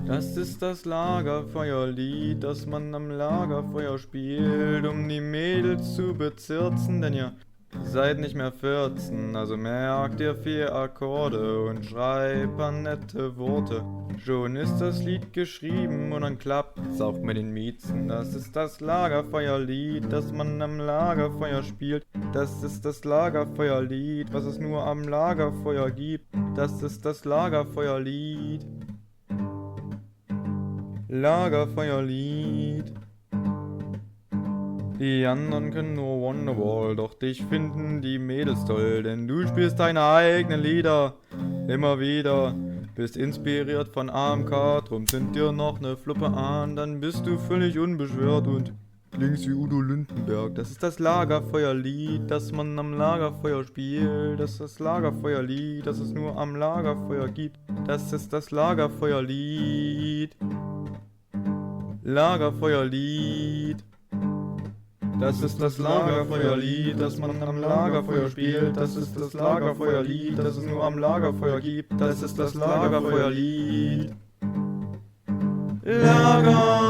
Das ist das Lagerfeuerlied, das man am Lagerfeuer spielt, um die Mädels zu bezirzen, denn ihr seid nicht mehr 14, also merkt ihr 4 Akkorde und schreibt paar nette Worte. Schon ist das Lied geschrieben und dann klappt's auch mit den Miezen. Das ist das Lagerfeuerlied, das man am Lagerfeuer spielt. Das ist das Lagerfeuerlied, was es nur am Lagerfeuer gibt. Das ist das Lagerfeuerlied. Lagerfeuerlied. Die anderen können nur Wonderwall, doch dich finden die Mädels toll, denn du spielst deine eigenen Lieder immer wieder. Bist inspiriert von AMK, drum zünd dir noch ne Fluppe an, dann bist du völlig unbeschwert und klingst wie Udo Lindenberg. Das ist das Lagerfeuerlied, das man am Lagerfeuer spielt. Das ist das Lagerfeuerlied, das es nur am Lagerfeuer gibt. Das ist das Lagerfeuerlied. Lagerfeuerlied. Das ist das Lagerfeuerlied, das man am Lagerfeuer spielt. Das ist das Lagerfeuerlied, das es nur am Lagerfeuer gibt. Das ist das Lagerfeuerlied. Lagerfeuerlied.